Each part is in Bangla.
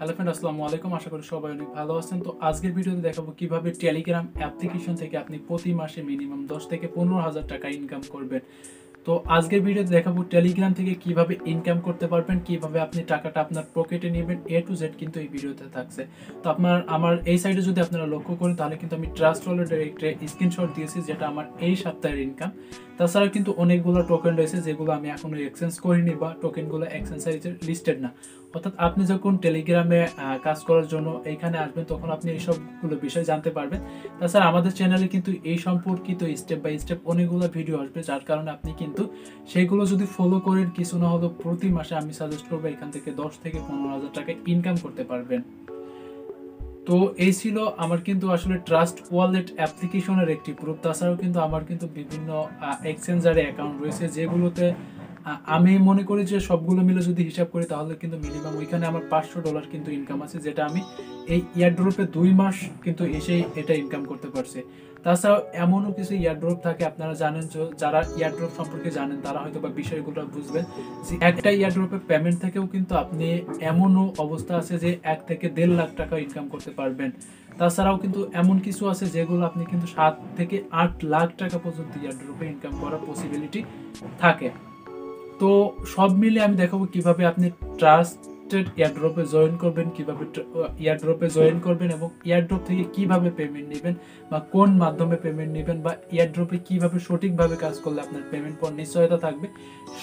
হ্যালো ফ্রেন্ড, আসসালামু আলাইকুম। আশা করি সবাই অনেক ভালো আছেন। তো আজকের ভিডিওতে দেখাবো কিভাবে টেলিগ্রাম অ্যাপ্লিকেশন থেকে আপনি প্রতি মাসে মিনিমাম 10 থেকে 15,000 টাকা ইনকাম করবেন। তো আজকের ভিডিওতে দেখাবো টেলিগ্রাম থেকে কিভাবে ইনকাম করতে পারবেন, কিভাবে আপনি টাকাটা আপনার পকেটে নেবেন, এ টু জেড কিন্তু এই ভিডিওতে থাকছে। তো আমার এই সাইডে যদি আপনারা লক্ষ্য করেন তাহলে কিন্তু আমি ট্রাস্ট ওয়ালেটের একটা স্ক্রিনশট দিয়েছি, যেটা আমার এই সপ্তাহের ইনকাম। তাছাড়া কিন্তু অনেকগুলো টোকেন রয়েছে যেগুলো আমি এখনো এক্সচেঞ্জ করিনি বা টোকেনগুলো এক্সচেঞ্জ লিস্টেড না। অর্থাৎ আপনি যখন টেলিগ্রামে কাজ করার জন্য এইখানে আসবেন তখন আপনি এই সবগুলো বিষয় জানতে পারবেন। তাছাড়া আমাদের চ্যানেলে কিন্তু এই সম্পর্কিত স্টেপ বাই স্টেপ অনেকগুলো ভিডিও আসবে, যার কারণে আপনি কিন্তু সেগুলো যদি ফলো করেন কিছু না হলেও প্রতি মাসে আমি সাজেস্ট করবো এখান থেকে 10 থেকে 15,000 টাকা ইনকাম করতে পারবেন। তো এই ছিল আমার কিন্তু আসলে ট্রাস্ট ওয়ালেট অ্যাপ্লিকেশনের একটি প্রুফ। তাছাড়াও কিন্তু আমার কিন্তু বিভিন্ন এক্সচেঞ্জারে অ্যাকাউন্ট রয়েছে, যেগুলোতে আমি মনে করি যে সবগুলো মিলে যদি হিসাব করি তাহলে কিন্তু মিনিমাম ওইখানে আমার $500 কিন্তু ইনকাম আছে, যেটা আমি এই ইয়ারড্রপে 2 মাস কিন্তু এসেই এটা ইনকাম করতে পারছি। তাছাড়াও এমনও কিছু ইয়ারড্রপ থাকে, আপনারা জানেন, যারা ইয়ারড্রপ সম্পর্কে জানেন তারা হয়তো বা বিষয়গুলো বুঝবেন যে একটা ইয়ারড্রপের পেমেন্ট থেকেও কিন্তু আপনি এমনও অবস্থা আছে যে 1 থেকে 1.5 লাখ টাকা ইনকাম করতে পারবেন। তাছাড়াও কিন্তু এমন কিছু আছে যেগুলো আপনি কিন্তু 7 থেকে 8 লাখ টাকা পর্যন্ত ইয়ারড্রপে ইনকাম করার পসিবিলিটি থাকে। তো সব মিলে আমি দেখাবো কিভাবে আপনি ট্রাস্টেড ইয়ারড্রপে জয়েন করবেন, কিভাবে ইয়ারড্রপে জয়েন করবেন এবং ইয়ারড্রপ থেকে কিভাবে পেমেন্ট নেবেন বা কোন মাধ্যমে পেমেন্ট নেবেন বা ইয়ারড্রপে কিভাবে সঠিকভাবে কাজ করলে আপনার পেমেন্ট পর নিশ্চয়তা থাকবে,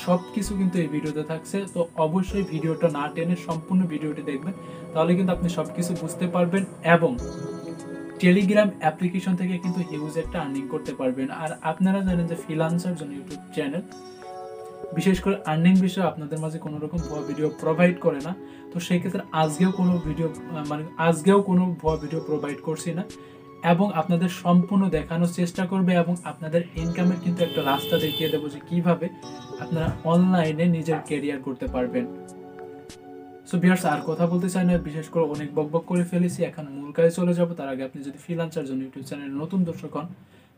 সব কিছু কিন্তু এই ভিডিওতে থাকছে। তো অবশ্যই ভিডিওটা না টেনে সম্পূর্ণ ভিডিওটি দেখবেন, তাহলে কিন্তু আপনি সব কিছু বুঝতে পারবেন এবং টেলিগ্রাম অ্যাপ্লিকেশন থেকে কিন্তু হিউজ একটা আর্নিং করতে পারবেন। আর আপনারা জানেন যে ফ্রিল্যান্সার জন ইউটিউব চ্যানেল বিশেষ করে আর্নিং বিষয়ে আপনাদের মাঝে কোনো রকম ভুয়া ভিডিও প্রোভাইড করে না। তো সেই ক্ষেত্রে আজকেও কোনো ভুয়া ভিডিও প্রোভাইড করছি না এবং আপনাদের সম্পূর্ণ দেখানোর চেষ্টা করবে এবং আপনাদের ইনকামের কিন্তু একটা রাস্তা দেখিয়ে দেবো যে কিভাবে আপনারা অনলাইনে নিজের ক্যারিয়ার করতে পারবেন। সো ভিউয়ার্স, আর কথা বলতে চাই না, বিশেষ করে অনেক বকবক করে ফেলেছি, এখন মূল কাজে চলে যাব। তার আগে আপনি যদি ফ্রিল্যান্সার জন ইউটিউব চ্যানেলের নতুন দর্শক হন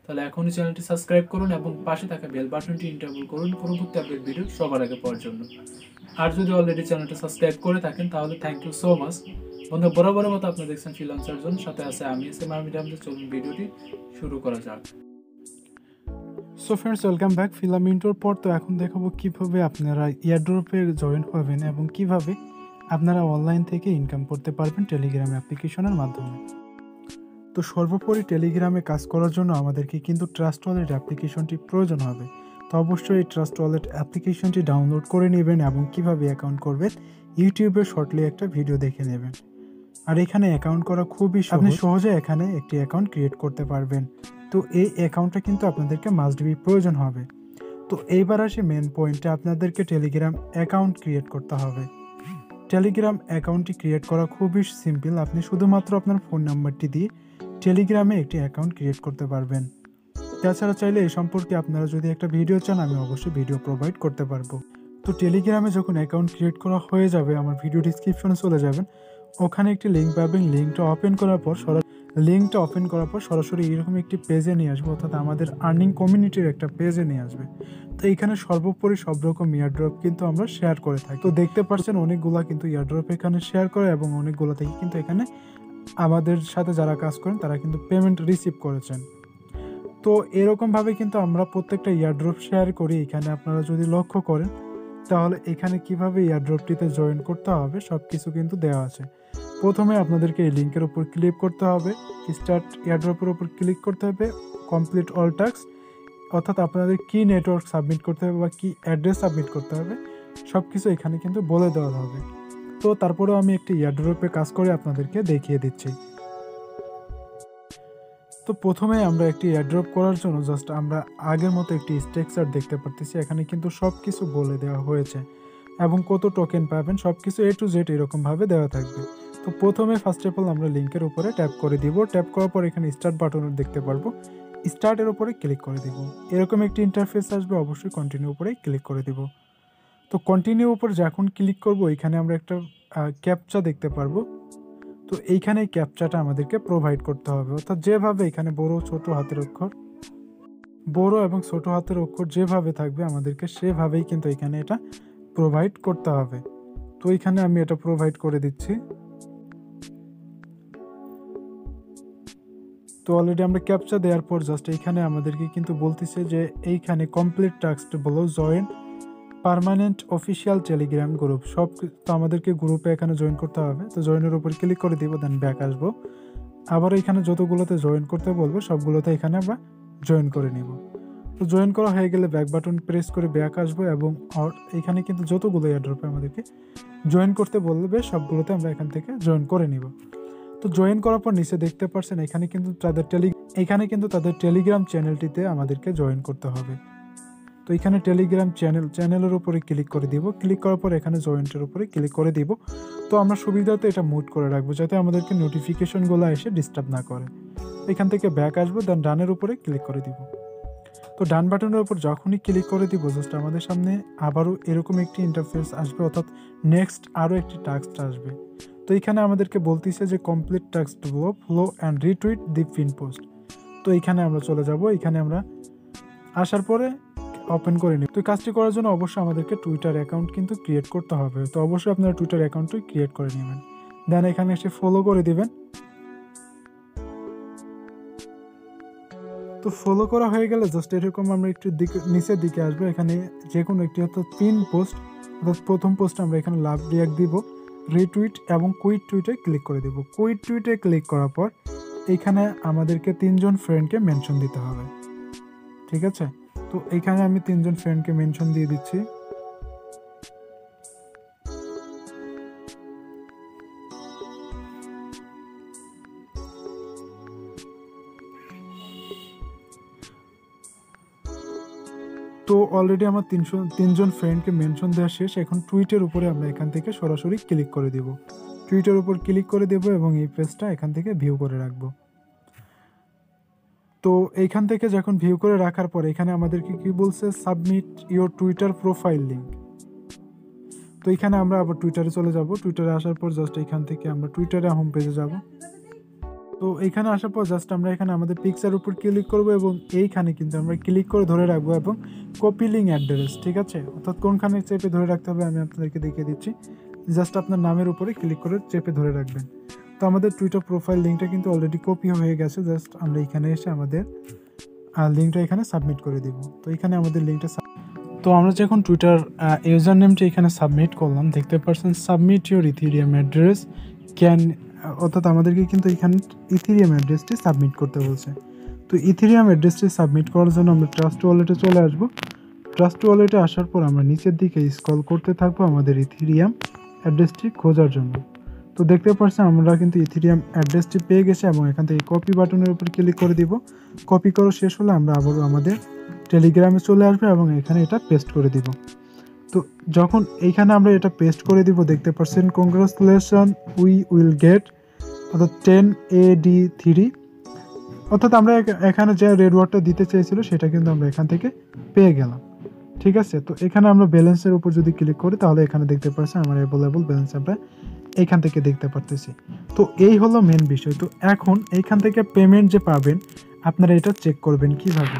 তাহলে এখনই চ্যানেলটি সাবস্ক্রাইব করুন এবং পাশে থাকা বেল বাটনটি ইনেবল করুন পরবর্তী আপডেট ভিডিও সবার আগে পাওয়ার জন্য। আর যদি অলরেডি চ্যানেলটি সাবস্ক্রাইব করে থাকেন তাহলে থ্যাংক ইউ সো মাচ। বন্ধু, বরাবর মতো আপনি দেখছেন ফ্রিল্যান্সার জন, সাথে আছে আমি হামজা। চলুন ভিডিওটি শুরু করা যাক। So friends, welcome back. ফিলামেন্টোর পর তো এখন দেখাবো কিভাবে আপনারা ইয়ারড্রপে জয়েন হবেন এবং কিভাবে আপনারা অনলাইন থেকে ইনকাম করতে পারবেন টেলিগ্রাম অ্যাপ্লিকেশনের মাধ্যমে। তো সর্বোপরি টেলিগ্রামে কাজ করার জন্য আমাদেরকে কিন্তু ট্রাস্ট ওয়ালেট অ্যাপ্লিকেশনটি প্রয়োজন হবে। তো অবশ্যই এই ট্রাস্ট ওয়ালেট অ্যাপ্লিকেশনটি ডাউনলোড করে নেবেন এবং কিভাবে অ্যাকাউন্ট করবেন ইউটিউবে শর্টলি একটা ভিডিও দেখে নেবেন। আর এখানে অ্যাকাউন্ট করা খুবই সহজ, আপনি সহজে এখানে একটি অ্যাকাউন্ট ক্রিয়েট করতে পারবেন। তো এই অ্যাকাউন্টটা কিন্তু আপনাদেরকে মাস্ট বি প্রয়োজন হবে। তো এইবার আসি মেন পয়েন্টে, আপনাদেরকে টেলিগ্রাম অ্যাকাউন্ট ক্রিয়েট করতে হবে। টেলিগ্রাম অ্যাকাউন্টটি ক্রিয়েট করা খুবই সিম্পল। আপনি শুধুমাত্র আপনার ফোন নাম্বারটি দিয়ে টেলিগ্রামে একটি অ্যাকাউন্ট ক্রিয়েট করতে পারবেন। তাছাড়া চাইলে এই সম্পর্কে আপনারা যদি একটা ভিডিও চান আমি অবশ্যই ভিডিও প্রোভাইড করতে পারবো। তো টেলিগ্রামে যখন অ্যাকাউন্ট ক্রিয়েট করা হয়ে যাবে আমার ভিডিও ডিসক্রিপশনে চলে যাবেন, ওখানে একটি লিঙ্ক পাবেন। লিঙ্কটা ওপেন করার পর সরাসরি এরকম একটি পেজে নিয়ে আসবে, অর্থাৎ আমাদের আর্নিং কমিউনিটির একটা পেজে নিয়ে আসবে। তো এখানে সর্বোপরি সব রকম ইয়ারড্রপ কিন্তু আমরা শেয়ার করে থাকি। তো দেখতে পাচ্ছেন অনেকগুলা কিন্তু ইয়ারড্রপ এখানে শেয়ার করে এবং অনেকগুলো থেকে কিন্তু এখানে আমাদের সাথে যারা কাজ করেন তারা কিন্তু পেমেন্ট রিসিভ করেছেন। তো এরকমভাবে কিন্তু আমরা প্রত্যেকটা ইয়ারড্রপ শেয়ার করি। এখানে আপনারা যদি লক্ষ্য করেন তাহলে এখানে কিভাবে ইয়ারড্রপটিতে জয়েন করতে হবে সব কিছু কিন্তু দেওয়া আছে। প্রথমে আপনাদেরকে এই লিঙ্কের উপর ক্লিক করতে হবে, স্টার্ট ইয়ারড্রপের উপর ক্লিক করতে হবে, কমপ্লিট অল টাস্ক, অর্থাৎ আপনাদের কি নেটওয়ার্ক সাবমিট করতে হবে বা কি অ্যাড্রেস সাবমিট করতে হবে সব কিছু এখানে কিন্তু বলে দেওয়া হবে। তো তারপরেও আমি একটি ইয়ারড্রপে কাজ করে আপনাদেরকে দেখিয়ে দিচ্ছি। তো প্রথমে আমরা একটি এয়ারড্রপ করার জন্য জাস্ট আমরা আগের মতো একটি স্ট্রাকচার দেখতে পারতেছি। এখানে কিন্তু সব কিছু বলে দেওয়া হয়েছে এবং কত টোকেন পাবেন সব কিছু এ টু জেড এরকমভাবে দেওয়া থাকবে। তো প্রথমে ফার্স্ট অফ অল আমরা লিঙ্কের উপরে ট্যাপ করে দিব। ট্যাপ করার পর এখানে স্টার্ট বাটন দেখতে পারবো, স্টার্টের উপরে ক্লিক করে দিব। এরকম একটি ইন্টারফেস আসবে, অবশ্যই কন্টিনিউ উপরে ক্লিক করে দিব। তো কন্টিনিউ উপর যখন ক্লিক করব এখানে আমরা একটা ক্যাপচা দেখতে পারবো। তো এইখানে ক্যাপচাটা আমাদেরকে প্রোভাইড করতে হবে, অর্থাৎ যেভাবে এখানে বড় এবং ছোট হাতের অক্ষর যেভাবে থাকবে আমাদেরকে সেভাবেই কিন্তু এখানে এটা প্রোভাইড করতে হবে। তো এখানে আমি এটা প্রোভাইড করে দিচ্ছি। অলরেডি আমরা ক্যাপচা দেওয়ার পর জাস্ট এইখানে আমাদেরকে কিন্তু বলতেছে যে এইখানে কমপ্লিট টাস্ক বলো join permanent official Telegram group. সব তো আমাদেরকে গ্রুপে এখানে জয়েন করতে হবে। তো জয়েনের উপর ক্লিক করে দিব, দেন ব্যাক আসবো। আবার এখানে যতগুলোতে জয়েন করতে বলবো সবগুলোতে এখানে আমরা জয়েন করে নিব। তো জয়েন করা হয়ে গেলে ব্যাক বাটন প্রেস করে ব্যাক আসবো এবং এখানে কিন্তু যতগুলো এয়ারড্রপে আমাদেরকে জয়েন করতে বলবে সবগুলোতে আমরা এখান থেকে জয়েন করে নিব। তো জয়েন করার পর নিচে দেখতে পাচ্ছেন এখানে কিন্তু তাদের টেলিগ্রাম চ্যানেলটিতে আমাদেরকে জয়েন করতে হবে। তো এখানে টেলিগ্রাম চ্যানেলের উপরে ক্লিক করে দিব। ক্লিক করার পর এখানে জয়েন্টের উপরে ক্লিক করে দিব। তো আমরা সুবিধাতে এটা মুট করে রাখবো যাতে আমাদেরকে নোটিফিকেশনগুলো এসে ডিস্টার্ব না করে। এখান থেকে ব্যাক আসবো, দেন ডানের উপরে ক্লিক করে দিব। তো ডান বাটনের উপর যখনই ক্লিক করে দিব জাস্ট আমাদের সামনে আবারও এরকম একটি ইন্টারফেস আসবে, অর্থাৎ নেক্সট আরও একটি টাস্ক আসবে। তো এখানে আমাদেরকে বলতেছে যে complete task follow and retweet the pin post. তো এখানে আমরা চলে যাব। এখানে আমরা আসার পরে ওপেন করে নিই। তো কাজটি করার জন্য অবশ্যই আমাদেরকে টুইটার অ্যাকাউন্ট কিন্তু ক্রিয়েট করতে হবে। তো অবশ্যই আপনারা টুইটার অ্যাকাউন্টটি ক্রিয়েট করে নেবেন, দেন এখানে এসে ফলো করে দিবেন। তো ফলো করা হয়ে গেলে জাস্ট এরকম আমরা একটু নিচের দিকে আসবো। এখানে যে কোনো একটি অর্থাৎ পিন পোস্ট অর্থাৎ প্রথম পোস্ট আমরা এখানে লাভ রিয়াক্ট দিব, রিটুইট এবং কুইট টুইটে ক্লিক করে দেব। কুইট টুইটে ক্লিক করার পর এইখানে আমাদেরকে 3 জন ফ্রেন্ডকে মেনশন দিতে হবে, ঠিক আছে। তো এইখানে আমি 3 জন ফ্রেন্ডকে মেনশন দিয়ে দিচ্ছি। তো অলরেডি আমার 3 জন ফ্রেন্ডকে মেনশন দেওয়া শেষ। এখন টুইটের উপরে আমরা এখান থেকে সরাসরি ক্লিক করে দেব। টুইটের উপর ক্লিক করে দেব এবং এই পেজটা এখান থেকে ভিউ করে রাখবো। তো এইখান থেকে যখন ভিউ করে রাখার পর এখানে আমাদেরকে কি বলছে, submit your Twitter profile link. তো এখানে আমরা আবার টুইটারে চলে যাব। টুইটারে আসার পর জাস্ট এখান থেকে আমরা টুইটারে হোম পেজে যাব। তো এইখানে আসার পর জাস্ট আমরা এখানে আমাদের পিকচার উপর ক্লিক করব এবং এইখানে কিন্তু আমরা ক্লিক করে ধরে রাখবো এবং কপি লিঙ্ক অ্যাড্রেস, ঠিক আছে। অর্থাৎ কোনখানে চেপে ধরে রাখতে হবে আমি আপনাদেরকে দেখিয়ে দিচ্ছি। জাস্ট আপনার নামের উপরে ক্লিক করে চেপে ধরে রাখবেন। তো আমাদের টুইটার প্রোফাইল লিঙ্কটা কিন্তু অলরেডি কপি হয়ে গেছে। জাস্ট আমরা এখানে এসে আমাদের লিঙ্কটা এখানে সাবমিট করে দিব। তো এখানে আমাদের লিঙ্কটা তো আমরা যখন টুইটার ইউজার নেমটা এখানে সাবমিট করলাম, দেখতে পাচ্ছেন সাবমিট ইওর ইথেরিয়াম অ্যাড্রেস অর্থাৎ আমাদেরকে কিন্তু এখানে ইথেরিয়াম অ্যাড্রেসটি সাবমিট করতে বলছে। তো ইথেরিয়াম অ্যাড্রেসটি সাবমিট করার জন্য আমরা ট্রাস্ট ওয়ালেটে চলে আসব। ট্রাস্ট ওয়ালেটে আসার পর আমরা নিচের দিকে স্ক্রল করতে থাকবো আমাদের ইথেরিয়াম অ্যাড্রেসটি খোঁজার জন্য। তো দেখতে পাচ্ছেন আমরা কিন্তু ইথেরিয়াম অ্যাড্রেসটি পেয়ে গেছে এবং এখান থেকে কপি বাটনের উপর ক্লিক করে দিব। কপি করা শেষ হলে আমরা আবারও আমাদের টেলিগ্রামে চলে আসবো এবং এখানে এটা পেস্ট করে দিব। তো যখন এইখানে আমরা এটা পেস্ট করে দিব দেখতে পাচ্ছেন কংগ্রাচুলেশন উই উইল গেট অর্থাৎ 10 AD3 অর্থাৎ আমরা এখানে যে রেড ওয়ার্ডটা দিতে চেয়েছিল সেটা কিন্তু আমরা এখান থেকে পেয়ে গেলাম, ঠিক আছে। তো এখানে আমরা ব্যালেন্সের উপর যদি ক্লিক করি তাহলে এখানে দেখতে পাচ্ছেন আমার অ্যাভেলেবল ব্যালেন্স আমরা এইখান থেকে দেখতে পারতেছি। তো এই হলো মেন বিষয়। তো এখন এইখান থেকে পেমেন্ট যে পাবেন আপনারা এটা চেক করবেন কিভাবে।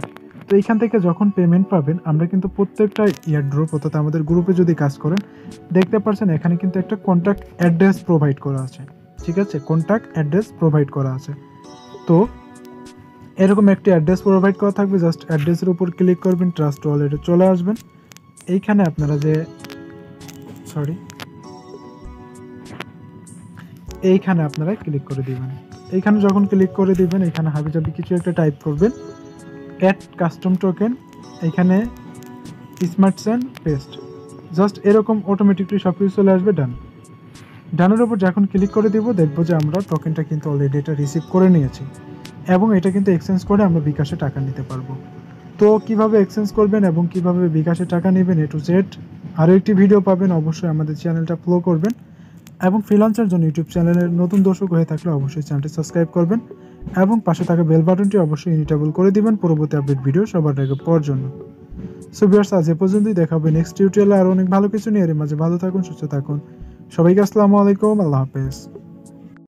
তো এইখান থেকে যখন পেমেন্ট পাবেন আমরা কিন্তু প্রত্যেকটা এয়ারড্রপ অর্থাৎ আমাদের গ্রুপে যদি কাজ করেন দেখতে পাচ্ছেন এখানে কিন্তু একটা কন্ট্যাক্ট অ্যাড্রেস প্রোভাইড করা আছে, ঠিক আছে। কন্ট্যাক্ট অ্যাড্রেস প্রোভাইড করা আছে। তো এরকম একটি অ্যাড্রেস প্রোভাইড করা থাকবে। জাস্ট অ্যাড্রেসের উপর ক্লিক করবেন, ট্রাস্ট ওয়ালেটে চলে আসবেন। এইখানে আপনারা এইখানে আপনারা ক্লিক করে দিবেন। এইখানে যখন ক্লিক করে দিবেন এখানে হাবিজাবি কিছু একটা টাইপ করবেন, অ্যাড কাস্টম টোকেন, এখানে স্মার্ট সেন্ড পেস্ট। জাস্ট এরকম অটোমেটিকলি সব কিছু চলে আসবে। ডানের উপর যখন ক্লিক করে দিব দেখবো যে আমরা টোকেনটা কিন্তু অলরেডি এটা রিসিভ করে নিয়েছি এবং এটা কিন্তু এক্সচেঞ্জ করে আমরা বিকাশে টাকা নিতে পারবো। তো কিভাবে এক্সচেঞ্জ করবেন এবং কিভাবে বিকাশে টাকা নেবেন A to Z আরও একটি ভিডিও পাবেন। অবশ্যই আমাদের চ্যানেলটা ফলো করবেন এবং ফ্রিল্যান্সার জন ইউটিউব চ্যানেলের নতুন দর্শক হয়ে থাকলে অবশ্যই চ্যানেলটি সাবস্ক্রাইব করবেন এবং পাশে থাকা বেল বাটনটি অবশ্যই ইনেবল করে দিবেন পরবর্তী আপডেট ভিডিও সবার আগে পাওয়ার জন্য। সো ভিউয়ার্স আজ এ পর্যন্তই, দেখা হবে নেক্সট টিউটোরিয়ালে আরও অনেক ভালো কিছু নিয়ে। এর মাঝে ভালো থাকুন, সুস্থ থাকুন সবাইকে। আসসালামু আলাইকুম, আল্লাহ হাফেজ।